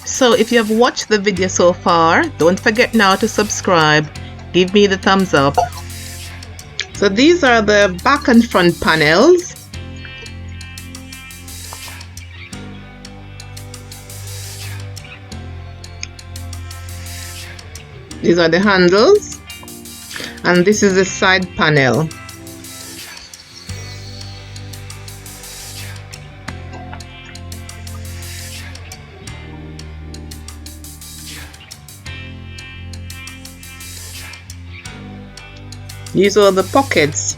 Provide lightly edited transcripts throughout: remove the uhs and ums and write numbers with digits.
So if you have watched the video so far, don't forget now to subscribe, give me the thumbs up. So these are the back and front panels. These are the handles, and this is the side panel. These are the pockets.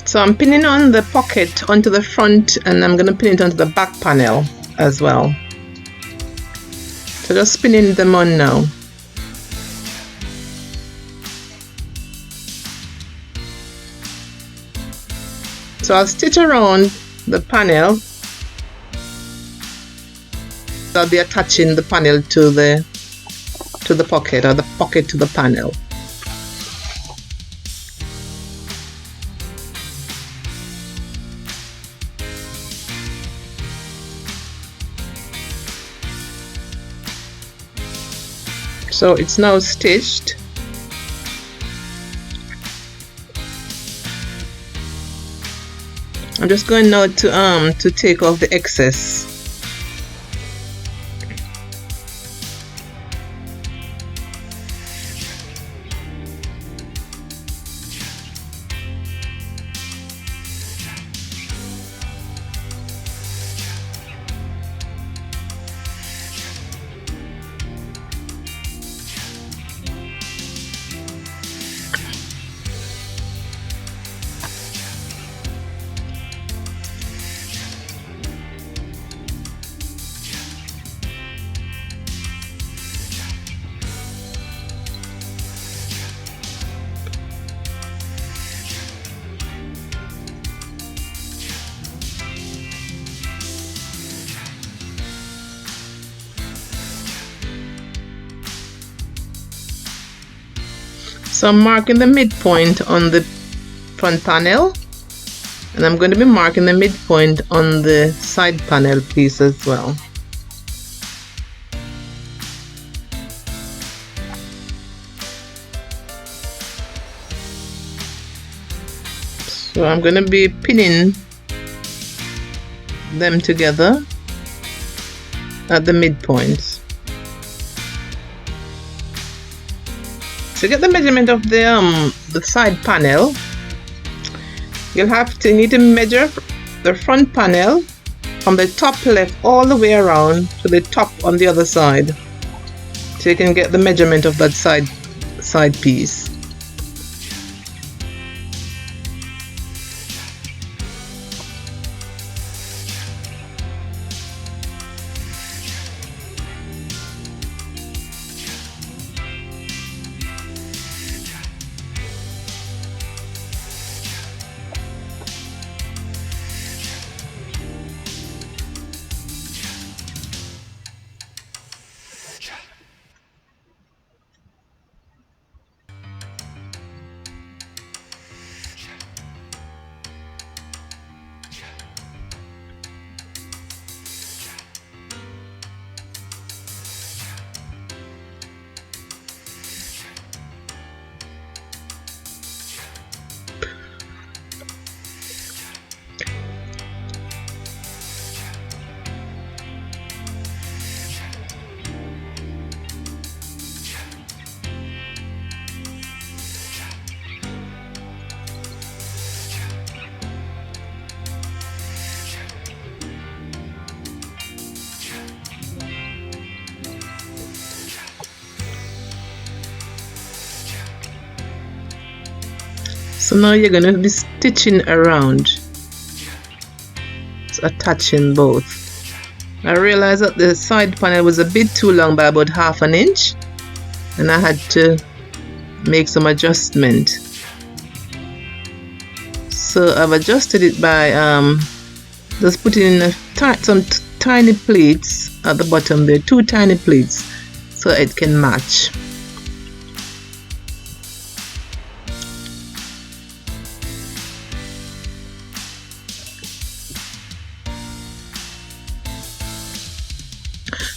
So I'm pinning on the pocket onto the front, and I'm going to pin it onto the back panel as well. So just spinning them on now. So I'll stitch around the panel. I'll be attaching the panel to the pocket, or the pocket to the panel. So it's now stitched. I'm just going now to take off the excess. So I'm marking the midpoint on the front panel, and I'm going to be marking the midpoint on the side panel piece as well. So I'm going to be pinning them together at the midpoints. To get the measurement of the side panel, you need to measure the front panel from the top left all the way around to the top on the other side, so you can get the measurement of that side piece. So now you're going to be stitching around, so attaching both. I realized that the side panel was a bit too long by about ½ an inch, and I had to make some adjustment. So I've adjusted it by just putting in some tiny pleats at the bottom there, 2 tiny pleats, so it can match.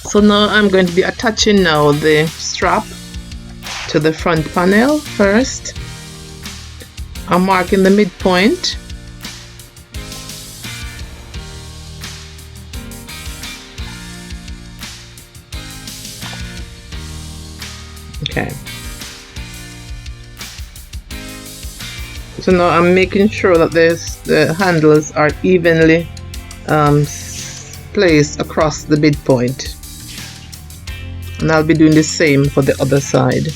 So now I'm going to be attaching now the strap to the front panel first. I'm marking the midpoint. Okay. So now I'm making sure that the handles are evenly placed across the midpoint. And I'll be doing the same for the other side.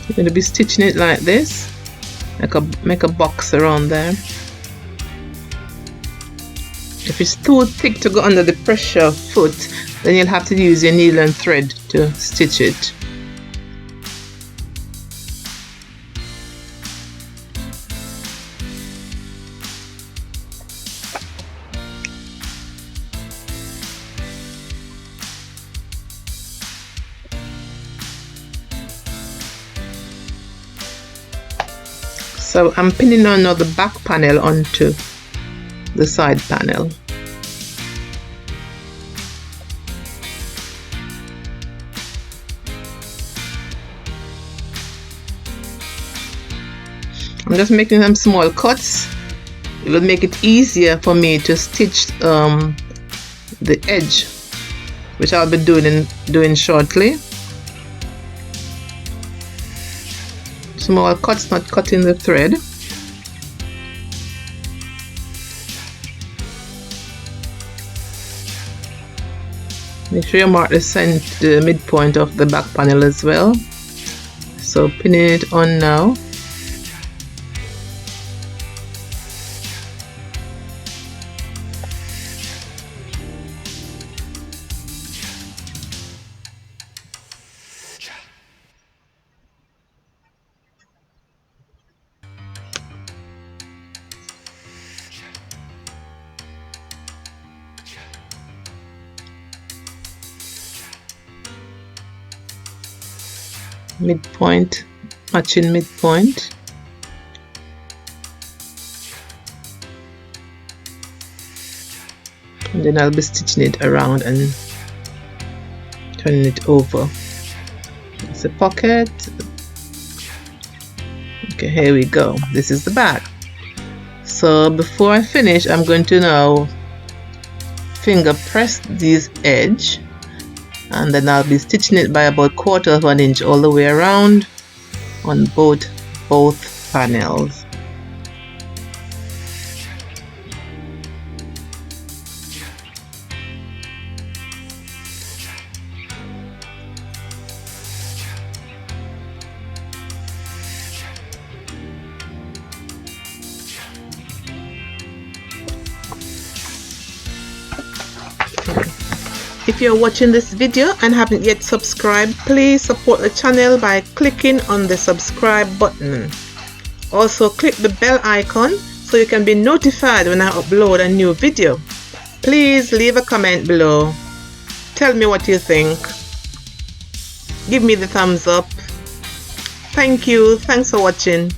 I'm going to be stitching it like this, make a box around there. If it's too thick to go under the pressure foot, then you'll have to use your needle and thread to stitch it. So I'm pinning on now the back panel onto the side panel. I'm just making some small cuts. It will make it easier for me to stitch the edge, which I'll be doing shortly. Small cuts, not cutting the thread. Make sure you mark the midpoint of the back panel as well. So pinning it on now. Midpoint, matching midpoint. And then I'll be stitching it around and turning it over. It's a pocket. Okay, here we go. This is the back. So before I finish, I'm going to now finger press this edge, and then I'll be stitching it by about 1/4 of an inch all the way around on both panels. If you're watching this video and haven't yet subscribed, please support the channel by clicking on the subscribe button. Also click the bell icon so you can be notified when I upload a new video. Please leave a comment below. Tell me what you think. Give me the thumbs up. Thank you. Thanks for watching.